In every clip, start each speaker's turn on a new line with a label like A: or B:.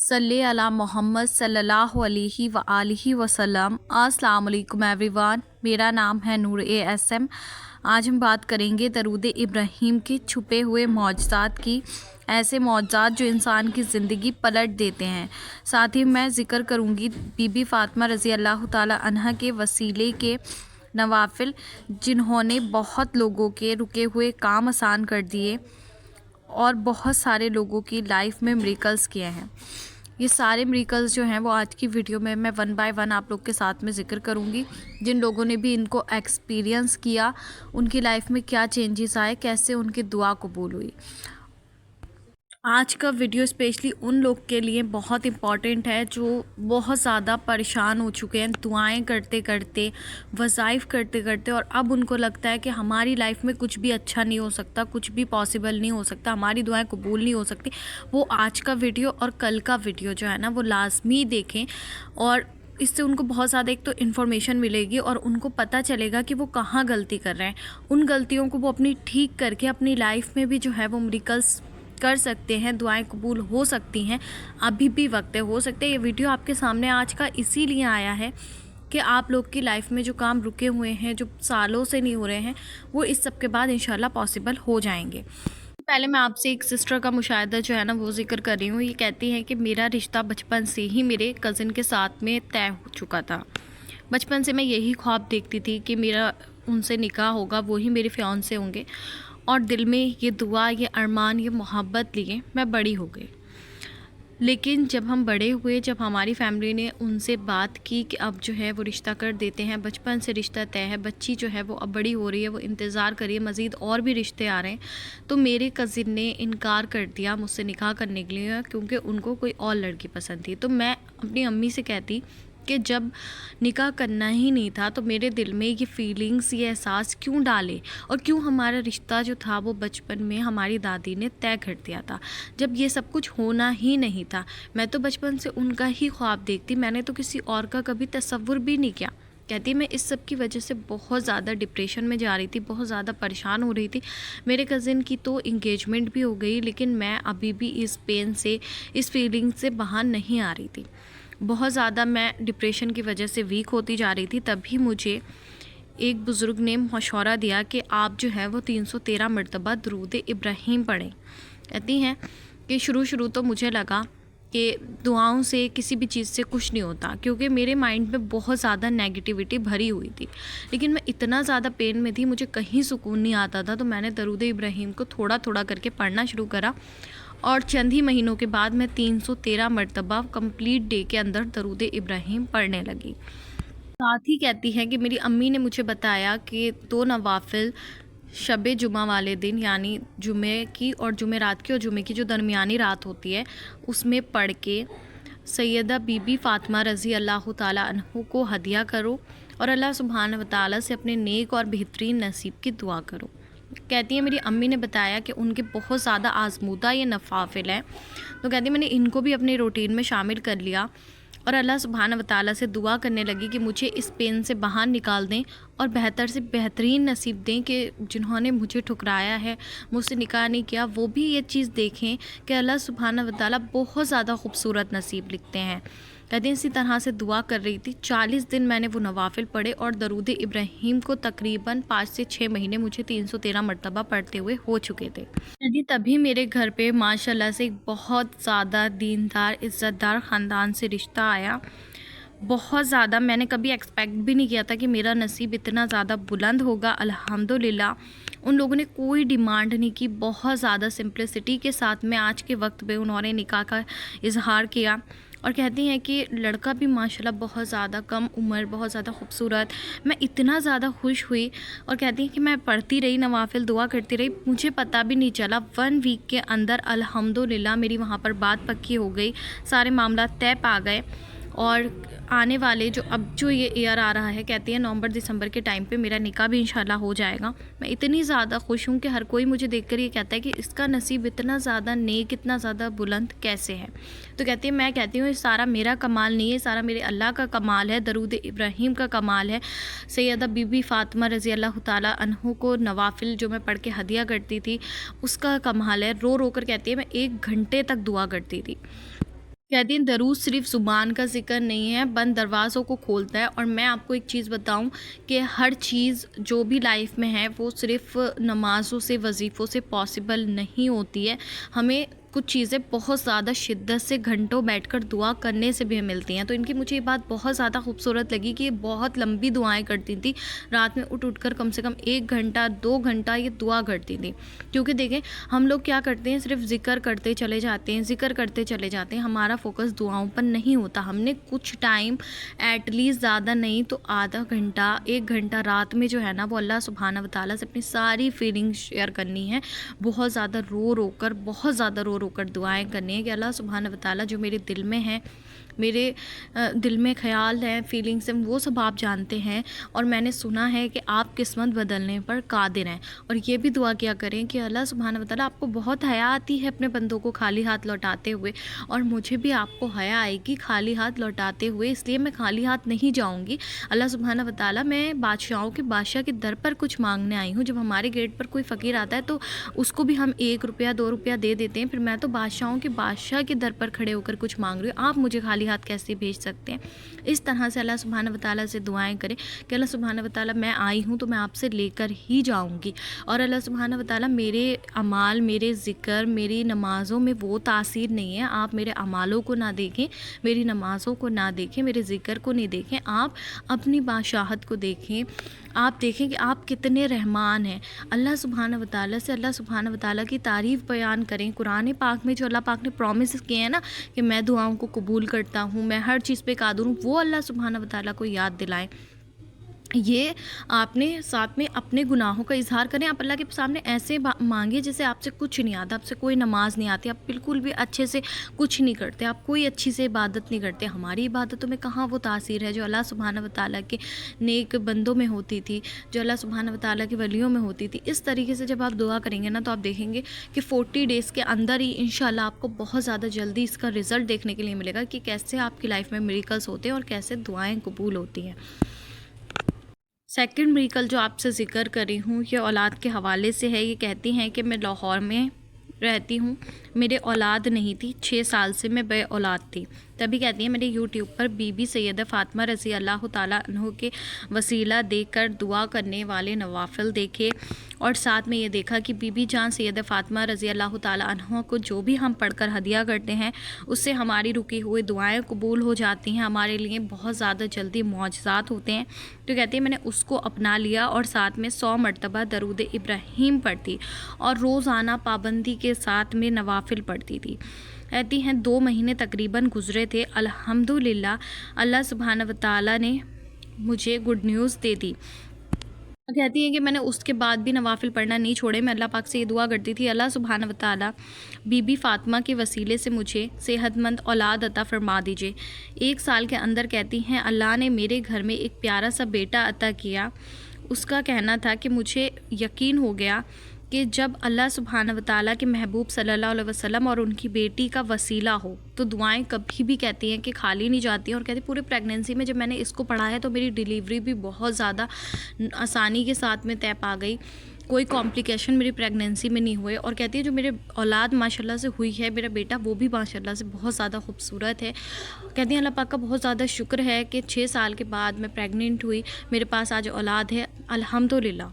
A: सल्ले अला मोहम्मद सल्लल्लाहु अलैहि व आलिहि वसल्लम। अस्सलाम वालेकुम एवरीवन, मेरा नाम है नूर एसएम। आज हम बात करेंगे दरूद इब्राहीम के छुपे हुए मौजज़ात की, ऐसे मौजज़ात जो इंसान की ज़िंदगी पलट देते हैं। साथ ही मैं ज़िक्र करूँगी बीबी फ़ातिमा रज़ी अल्लाह ताला अन्हा के वसीले के नवाफिल, जिन्होंने बहुत लोगों के रुके हुए काम आसान कर दिए और बहुत सारे लोगों की लाइफ में मिरेकल्स किए हैं। ये सारे मिरेकल्स जो हैं वो आज की वीडियो में मैं वन बाय वन आप लोग के साथ में ज़िक्र करूँगी। जिन लोगों ने भी इनको एक्सपीरियंस किया, उनकी लाइफ में क्या चेंजेस आए, कैसे उनकी दुआ कबूल हुई। आज का वीडियो स्पेशली उन लोग के लिए बहुत इम्पॉर्टेंट है जो बहुत ज़्यादा परेशान हो चुके हैं दुआएं करते करते, वज़ाइफ करते करते, और अब उनको लगता है कि हमारी लाइफ में कुछ भी अच्छा नहीं हो सकता, कुछ भी पॉसिबल नहीं हो सकता, हमारी दुआएं कबूल नहीं हो सकती। वो आज का वीडियो और कल का वीडियो जो है ना वो लाजमी देखें, और इससे उनको बहुत ज़्यादा एक तो इन्फॉर्मेशन मिलेगी और उनको पता चलेगा कि वो कहाँ गलती कर रहे हैं। उन गलतियों को वो अपनी ठीक करके अपनी लाइफ में भी जो है वो मिरेकल्स कर सकते हैं, दुआएं कबूल हो सकती हैं। अभी भी वक्त है, हो सकता है ये वीडियो आपके सामने आज का इसीलिए आया है कि आप लोग की लाइफ में जो काम रुके हुए हैं, जो सालों से नहीं हो रहे हैं, वो इस सब के बाद इंशाल्लाह पॉसिबल हो जाएंगे। पहले मैं आपसे एक सिस्टर का मुशाहिदा जो है ना वो ज़िक्र कर रही हूँ। ये कहती हैं कि मेरा रिश्ता बचपन से ही मेरे कज़िन के साथ में तय हो चुका था। बचपन से मैं यही ख्वाब देखती थी कि मेरा उनसे निकाह होगा, वो ही मेरे फियांसे होंगे, और दिल में ये दुआ, ये अरमान, ये मोहब्बत लिए मैं बड़ी हो गई। लेकिन जब हम बड़े हुए, जब हमारी फैमिली ने उनसे बात की कि अब जो है वो रिश्ता कर देते हैं, बचपन से रिश्ता तय है, बच्ची जो है वो अब बड़ी हो रही है, वो इंतज़ार करिए, मज़ीद और भी रिश्ते आ रहे हैं, तो मेरे कज़िन ने इनकार कर दिया मुझसे निकाह करने के लिए, क्योंकि उनको कोई और लड़की पसंद थी। तो मैं अपनी अम्मी से कहती कि जब निकाह करना ही नहीं था तो मेरे दिल में ये फीलिंग्स, ये एहसास क्यों डाले, और क्यों हमारा रिश्ता जो था वो बचपन में हमारी दादी ने तय कर दिया था, जब ये सब कुछ होना ही नहीं था। मैं तो बचपन से उनका ही ख्वाब देखती, मैंने तो किसी और का कभी तसव्वुर भी नहीं किया। कहती मैं इस सब की वजह से बहुत ज़्यादा डिप्रेशन में जा रही थी, बहुत ज़्यादा परेशान हो रही थी। मेरे कज़िन की तो इंगेजमेंट भी हो गई, लेकिन मैं अभी भी इस पेन से, इस फीलिंग से बाहर नहीं आ रही थी। बहुत ज़्यादा मैं डिप्रेशन की वजह से वीक होती जा रही थी। तभी मुझे एक बुज़ुर्ग ने मशवरा दिया कि आप जो है वो 313 मरतबा दरूद इब्राहीम पढ़ें। कहती हैं कि शुरू तो मुझे लगा कि दुआओं से, किसी भी चीज़ से कुछ नहीं होता, क्योंकि मेरे माइंड में बहुत ज़्यादा नेगेटिविटी भरी हुई थी। लेकिन मैं इतना ज़्यादा पेन में थी, मुझे कहीं सुकून नहीं आता था। तो मैंने दरूद इब्राहीम को थोड़ा थोड़ा करके पढ़ना शुरू करा, और चंद ही महीनों के बाद मैं 313 मरतबा कंप्लीट डे के अंदर दरूद इब्राहीम पढ़ने लगी। साथ ही कहती हैं कि मेरी अम्मी ने मुझे बताया कि 2 नवाफिल शब जुमा वाले दिन, यानी जुमे की और जुमेरात की, और जुमे की जो दरमियानी रात होती है, उसमें पढ़ के सैयदा बीबी फ़ातिमा रज़ी अल्लाह ताला अन्हु को हदिया करो, और अल्लाह सुब्हानहू व तआला से अपने नेक और बेहतरीन नसीब की दुआ करो। कहती है मेरी अम्मी ने बताया कि उनके बहुत ज़्यादा आज़मूदा ये नवाफिल हैं। तो कहती है मैंने इनको भी अपने रूटीन में शामिल कर लिया, और अल्लाह सुब्हानहू व तआला से दुआ करने लगी कि मुझे इस पेन से बाहर निकाल दें, और बेहतर से बेहतरीन नसीब दें कि जिन्होंने मुझे ठुकराया है, मुझसे निकाह नहीं किया, वो भी ये चीज़ देखें कि अल्लाह सुब्हानहू व तआला बहुत ज़्यादा खूबसूरत नसीब लिखते हैं। कहती इसी तरह से दुआ कर रही थी। 40 दिन मैंने वो नवाफिल पढ़े, और दरूद इब्राहीम को तकरीबन 5 से 6 महीने मुझे 313 मरतबा पढ़ते हुए हो चुके थे। कहती तभी मेरे घर पे माशाल्लाह से एक बहुत ज़्यादा दीनदार, इज़्ज़तदार ख़ानदान से रिश्ता आया। बहुत ज़्यादा मैंने कभी एक्सपेक्ट भी नहीं किया था कि मेरा नसीब इतना ज़्यादा बुलंद होगा। अल्हम्दुलिल्लाह उन लोगों ने कोई डिमांड नहीं की, बहुत ज़्यादा सिंपलिसिटी के साथ में आज के वक्त पे उन्होंने निकाह का इजहार किया। और कहती हैं कि लड़का भी माशाल्लाह बहुत ज़्यादा कम उम्र, बहुत ज़्यादा खूबसूरत। मैं इतना ज़्यादा खुश हुई, और कहती हैं कि मैं पढ़ती रही नवाफिल, दुआ करती रही, मुझे पता भी नहीं चला 1 वीक के अंदर अल्हम्दुलिल्लाह मेरी वहाँ पर बात पक्की हो गई, सारे मामला तय पा गए। और आने वाले जो ये ईयर आ रहा है, कहती है नवंबर दिसंबर के टाइम पे मेरा निकाह भी इंशाल्लाह हो जाएगा। मैं इतनी ज़्यादा खुश हूँ कि हर कोई मुझे देखकर ये कहता है कि इसका नसीब इतना ज़्यादा नेक, इतना ज़्यादा बुलंद कैसे है। तो कहती है, मैं कहती हूँ ये सारा मेरा कमाल नहीं है, सारा मेरे अल्लाह का कमाल है, दरूद इब्राहीम का कमाल है। सैयदा बीबी फ़ातिमा रज़ी अल्लाह ताला अन्हु को नवाफिल जो मैं पढ़ के हदिया करती थी, उसका कमाल है। रो रो कर कहती है मैं 1 घंटे तक दुआ करती थी। कहती हैं दरूद सिर्फ ज़ुबान का ज़िक्र नहीं है, बंद दरवाज़ों को खोलता है। और मैं आपको एक चीज़ बताऊं कि हर चीज़ जो भी लाइफ में है वो सिर्फ नमाज़ों से, वज़ीफ़ों से पॉसिबल नहीं होती है। हमें कुछ चीज़ें बहुत ज़्यादा शिद्दत से घंटों बैठकर दुआ करने से भी मिलती हैं। तो इनकी मुझे ये बात बहुत ज़्यादा खूबसूरत लगी कि ये बहुत लंबी दुआएं करती थी। रात में उठ कर कम से कम 1 घंटा 2 घंटा ये दुआ करती थी। क्योंकि देखें, हम लोग क्या करते हैं, सिर्फ ज़िक्र करते चले जाते हैं, ज़िक्र करते चले जाते हैं, हमारा फोकस दुआओं पर नहीं होता। हमने कुछ टाइम, एटलीस्ट ज़्यादा नहीं तो आधा घंटा 1 घंटा रात में जो है ना, वो अल्लाह सुब्हाना व तआला से अपनी सारी फीलिंग्स शेयर करनी है। बहुत ज़्यादा रो कर, बहुत ज़्यादा रो कर दुआएं करनी है कि अल्लाह सुब्हाना व तआला जो मेरे दिल में है, मेरे दिल में ख्याल है, फीलिंग्स हैं, वो सब आप जानते हैं। और मैंने सुना है कि आप किस्मत बदलने पर कादिर हैं। और ये भी दुआ किया करें कि अल्लाह सुब्हाना व तआला, आपको बहुत हया आती है अपने बंदों को खाली हाथ लौटाते हुए, और मुझे भी आपको हया आएगी खाली हाथ लौटाते हुए, इसलिए मैं खाली हाथ नहीं जाऊँगी। अल्लाह सुब्हाना व तआला, मैं बादशाहों के बादशाह के दर पर कुछ मांगने आई हूँ। जब हमारे गेट पर कोई फ़कीर आता है तो उसको भी हम 1 रुपया 2 रुपया दे देते हैं, फिर मैं तो बादशाहों के बादशाह के दर पर खड़े होकर कुछ मांग रही हूँ, आप मुझे खाली हाथ कैसे भेज सकते हैं। इस तरह से अल्लाह सुब्हाना व तआला से दुआएं करें कि अल्लाह सुब्हाना व तआला, मैं आई हूँ तो मैं आपसे लेकर ही जाऊँगी। और अल्लाह सुब्हाना व तआला, मेरे अमाल, मेरे ज़िक्र, मेरी नमाज़ों में वो तासीर नहीं है। आप मेरे अमालों को ना देखें, मेरी नमाज़ों को ना देखें, मेरे ज़िक्र को नहीं देखें, आप अपनी बादशाहत को देखें। आप देखें कि आप कितने रहमान हैं। अल्लाह सुब्हाना व तआला से, अल्लाह सुब्हाना व तआला की तारीफ़ बयान करें। कुरान पाक में जो अल्लाह पाक ने प्रॉमिस किए हैं ना कि मैं दुआओं को कबूल करता हूँ, मैं हर चीज़ पे कादिर हूँ, वो अल्लाह सुब्हाना व तआला को याद दिलाएं। ये आपने साथ में अपने गुनाहों का इज़हार करें। आप अल्लाह के सामने ऐसे मांगे जैसे आपसे कुछ नहीं आता, आपसे कोई नमाज नहीं आती, आप बिल्कुल भी अच्छे से कुछ नहीं करते, आप कोई अच्छी से इबादत नहीं करते। हमारी इबादतों में कहाँ वो तासीर है जो अल्लाह सुब्हाना व तआला के नेक बंदों में होती थी, जो अल्लाह सुब्हाना व तआला के वलियों में होती थी। इस तरीके से जब आप दुआ करेंगे ना, तो आप देखेंगे कि 40 डेज़ के अंदर ही इंशाल्लाह आपको बहुत ज़्यादा जल्दी इसका रिज़ल्ट देखने के लिए मिलेगा कि कैसे आपकी लाइफ में मिरेकल्स होते हैं और कैसे दुआएँ कबूल होती हैं। सेकंड मिरेकल जो आपसे ज़िक्र कर रही हूँ, ये औलाद के हवाले से है। ये कहती हैं कि मैं लाहौर में रहती हूँ, मेरे औलाद नहीं थी, 6 साल से मैं बे औलाद थी। तभी कहती हैं, मैंने यूट्यूब पर बीबी सैयदा फ़ातिमा रज़ी अल्लाह ताला अन्हो के वसीला देकर दुआ करने वाले नवाफिल देखे, और साथ में ये देखा कि बीबी जान सैयदा फ़ातिमा रज़ी अल्लाह ताला अन्हा को जो भी हम पढ़कर हदिया करते हैं, उससे हमारी रुकी हुई दुआएं कबूल हो जाती हैं, हमारे लिए बहुत ज़्यादा जल्दी मौजज़ात होते हैं। तो कहती है, मैंने उसको अपना लिया और साथ में 100 मरतबा दरूद इब्राहीम पढ़ती और रोज़ाना पाबंदी के साथ में नवाफिल पढ़ती थी। कहती हैं 2 महीने तकरीबन गुज़रे थे, अल्हम्दुलिल्लाह अल्लाह सुब्हाना व तआला ने मुझे गुड न्यूज़ दे दी। कहती हैं कि मैंने उसके बाद भी नवाफिल पढ़ना नहीं छोड़े। मैं अल्लाह पाक से ये दुआ करती थी, अल्लाह सुब्हाना व तआला बीबी फ़ातिमा के वसीले से मुझे सेहतमंद औलाद अता फ़रमा दीजिए। 1 साल के अंदर कहती हैं अल्लाह ने मेरे घर में एक प्यारा सा बेटा अता किया। उसका कहना था कि मुझे यकीन हो गया कि जब अल्लाह सुब्हाना व तआला के महबूब सल्लल्लाहु अलैहि वसल्लम और उनकी बेटी का वसीला हो तो दुआएं कभी भी कहती हैं कि खाली नहीं जाती हैं। और कहती पूरे प्रेगनेंसी में जब मैंने इसको पढ़ा है तो मेरी डिलीवरी भी बहुत ज़्यादा आसानी के साथ में तय पा गई, कोई कॉम्प्लिकेशन मेरी प्रेगनेंसी में नहीं हुए। और कहती है जो मेरे औलाद माशाल्लाह से हुई है, मेरा बेटा वो भी माशाल्लाह से बहुत ज़्यादा खूबसूरत है। कहती हैं अल्लाह पाक का बहुत ज़्यादा शुक्र है कि 6 साल के बाद मैं प्रेग्नेंट हुई, मेरे पास आज औलाद है, अल्हम्दुलिल्लाह।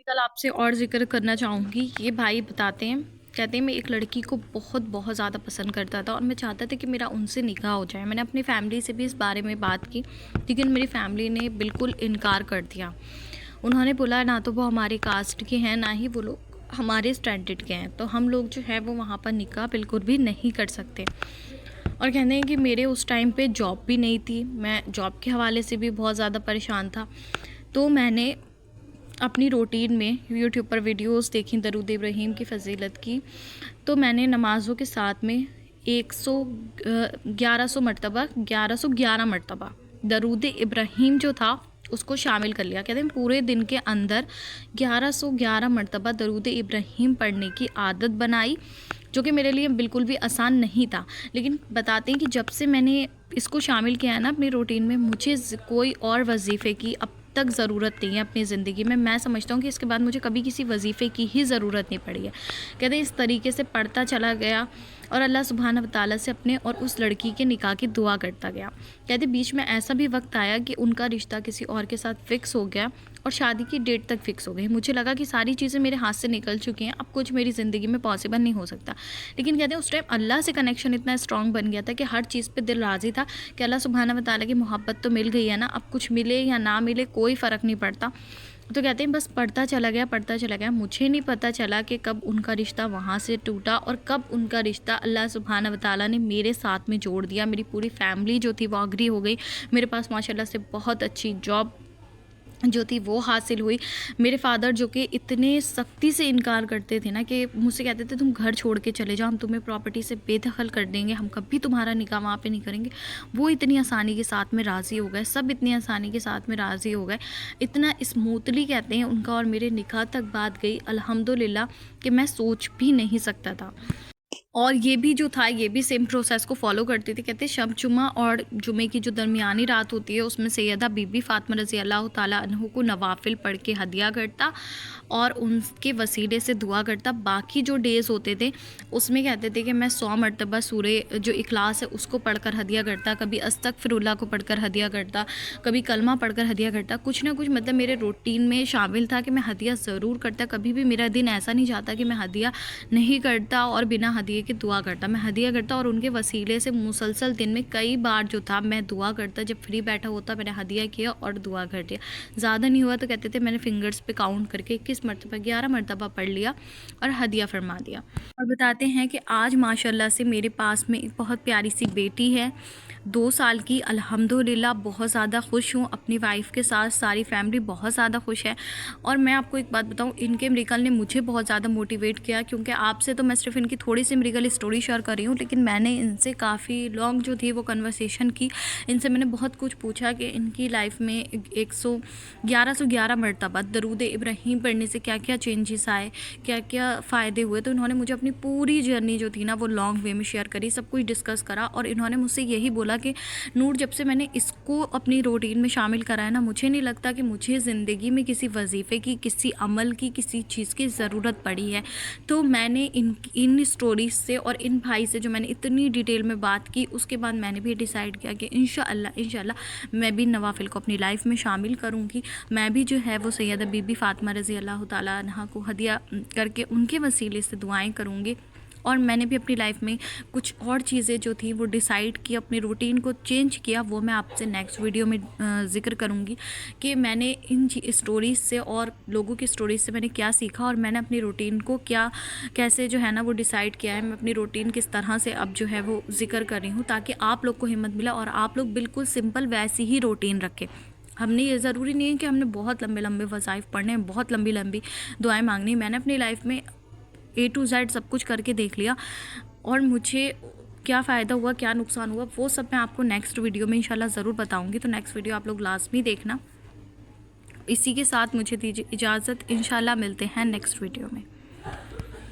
A: कल आपसे और ज़िक्र करना चाहूँगी। ये भाई बताते हैं, कहते हैं मैं एक लड़की को बहुत ज़्यादा पसंद करता था और मैं चाहता था कि मेरा उनसे निकाह हो जाए। मैंने अपनी फैमिली से भी इस बारे में बात की, लेकिन मेरी फैमिली ने बिल्कुल इनकार कर दिया। उन्होंने बोला ना तो वो हमारी कास्ट के हैं, ना ही वो लोग हमारे स्टैंडर्ड के हैं, तो हम लोग जो है वो वहाँ पर निकाह बिल्कुल भी नहीं कर सकते। और कहते हैं कि मेरे उस टाइम पे जॉब भी नहीं थी, मैं जॉब के हवाले से भी बहुत ज़्यादा परेशान था। तो मैंने अपनी रूटीन में यूट्यूब पर वीडियोस देखी दरूद इब्राहीम की फ़जीलत की, तो मैंने नमाज़ों के साथ में 1111 मरतबा दरूद इब्राहीम जो था उसको शामिल कर लिया। कहते हैं पूरे दिन के अंदर 1111 मरतबा दरूद इब्राहीम पढ़ने की आदत बनाई, जो कि मेरे लिए बिल्कुल भी आसान नहीं था। लेकिन बताते हैं कि जब से मैंने इसको शामिल किया है ना अपनी रूटीन में, मुझे कोई और वजीफ़े की अब तक ज़रूरत नहीं है अपनी ज़िंदगी में। मैं समझता हूँ कि इसके बाद मुझे कभी किसी वजीफ़े की ही ज़रूरत नहीं पड़ी है। कहते इस तरीके से पढ़ता चला गया और अल्लाह सुब्हान व तआला से अपने और उस लड़की के निकाह की दुआ करता गया। कहते बीच में ऐसा भी वक्त आया कि उनका रिश्ता किसी और के साथ फ़िक्स हो गया और शादी की डेट तक फ़िक्स हो गई। मुझे लगा कि सारी चीज़ें मेरे हाथ से निकल चुकी हैं, अब कुछ मेरी ज़िंदगी में पॉसिबल नहीं हो सकता। लेकिन कहते हैं उस टाइम अल्लाह से कनेक्शन इतना स्ट्रॉन्ग बन गया था कि हर चीज़ पे दिल राज़ी था कि अल्लाह सुब्हाना व तआला की मोहब्बत तो मिल गई है ना, अब कुछ मिले या ना मिले कोई फ़र्क नहीं पड़ता। तो कहते हैं बस पढ़ता चला गया। मुझे नहीं पता चला कि कब उनका रिश्ता वहाँ से टूटा और कब उनका रिश्ता अल्लाह सुब्हाना व तआला ने मेरे साथ में जोड़ दिया। मेरी पूरी फैमिली जो थी वो एग्री हो गई। मेरे पास माशाल्लाह से बहुत अच्छी जॉब जो थी वो हासिल हुई। मेरे फादर जो कि इतने सख्ती से इनकार करते थे ना, कि मुझसे कहते थे तुम घर छोड़ के चले जाओ, हम तुम्हें प्रॉपर्टी से बेदखल कर देंगे, हम कभी तुम्हारा निकाह वहाँ पे नहीं करेंगे। वो इतनी आसानी के साथ में राज़ी हो गए, सब इतनी आसानी के साथ में राज़ी हो गए। इतना स्मूथली कहते हैं उनका और मेरे निकाह तक बात गई अल्हम्दुलिल्लाह कि मैं सोच भी नहीं सकता था। और ये भी जो था ये भी सेम प्रोसेस को फॉलो करती थी। कहते शब जुमा और जुमे की जो दरमियानी रात होती है उसमें सैयदा बीबी फ़ातिमा रज़ी अल्लाह ताला अन्हु को नवाफिल पढ़ के हदिया करता और उनके वसीले से दुआ करता। बाकी जो डेज़ होते थे उसमें कहते थे कि मैं 100 मरतबा सूरे जो इखलास है उसको पढ़कर हदिया करता, कभी अस्तगफिरुल्लाह को पढ़कर हदिया करता, कभी कलमा पढ़कर हदिया करता। कुछ ना कुछ मतलब मेरे रूटीन में शामिल था कि मैं हदिया ज़रूर करता। कभी भी मेरा दिन ऐसा नहीं जाता कि मैं हदिया नहीं करता और बिना हदिये के दुआ करता। मैं हदिया करता और उनके वसीले से मुसलसल दिन में कई बार जो था मैं दुआ करता। जब फ्री बैठा होता मैंने हदिया किया और दुआ कर दिया। ज़्यादा नहीं हुआ तो कहते थे मैंने फिंगर्स पे काउंट करके 21 मरतबा 11 मरतबा पढ़ लिया और हदिया फरमा दिया। और बताते हैं कि आज माशाल्लाह से मेरे पास में एक बहुत प्यारी सी बेटी है, 2 साल की। अल्हम्दुलिल्लाह बहुत ज़्यादा खुश हूँ अपनी वाइफ के साथ, सारी फैमिली बहुत ज़्यादा खुश है। और मैं आपको एक बात बताऊँ, इनके मिरेकल ने मुझे बहुत ज़्यादा मोटिवेट किया, क्योंकि आपसे तो मैं सिर्फ इनकी थोड़ी सी मिरेकल स्टोरी शेयर कर रही हूँ, लेकिन मैंने इनसे काफ़ी लॉन्ग जो थी वो कन्वर्सेशन की। इनसे मैंने बहुत कुछ पूछा कि इनकी लाइफ में 1111 मरतबा दरूद इब्राहीम पढ़ने से क्या क्या चेंजेस आए, क्या क्या फ़ायदे हुए। तो इन्होंने मुझे अपनी पूरी जर्नी जो थी ना वो लॉन्ग वे में शेयर करी, सब कुछ डिस्कस करा। और इन्होंने मुझसे यही बोला कि नूर, जब से मैंने इसको अपनी रूटीन में शामिल करा है ना, मुझे नहीं लगता कि मुझे ज़िंदगी में किसी वजीफ़े की, किसी अमल की, किसी चीज़ की ज़रूरत पड़ी है। तो मैंने इन स्टोरीज से और इन भाई से जो मैंने इतनी डिटेल में बात की, उसके बाद मैंने भी डिसाइड किया कि इंशाअल्लाह मैं भी नवाफिल को अपनी लाइफ में शामिल करूँगी। मैं भी जो है वो सैयदा बीबी फ़ातिमा रज़ी अल्लाह ताला अन्हा को हदिया करके उनके वसीले से दुआएँ करूँगी। और मैंने भी अपनी लाइफ में कुछ और चीज़ें जो थी वो डिसाइड की, अपनी रूटीन को चेंज किया। वो मैं आपसे नेक्स्ट वीडियो में ज़िक्र करूँगी कि मैंने इन स्टोरीज़ से और लोगों की स्टोरीज़ से मैंने क्या सीखा और मैंने अपनी रूटीन को कैसे जो है ना वो डिसाइड किया है। मैं अपनी रूटीन किस तरह से अब जो है वो ज़िक्र कर रही हूँ, ताकि आप लोग को हिम्मत मिला और आप लोग बिल्कुल सिंपल वैसी ही रूटीन रखें। हमने ये ज़रूरी नहीं है कि हमने बहुत लंबे लंबे वज़ाइफ पढ़ने हैं, बहुत लंबी लंबी दुआएं मांगनी। मैंने अपनी लाइफ में A to Z सब कुछ करके देख लिया और मुझे क्या फ़ायदा हुआ, क्या नुकसान हुआ, वो सब मैं आपको नेक्स्ट वीडियो में इंशाल्लाह ज़रूर बताऊंगी। तो नेक्स्ट वीडियो आप लोग लाजमी देखना। इसी के साथ मुझे दीजिए इजाज़त, इंशाल्लाह मिलते हैं नेक्स्ट वीडियो में।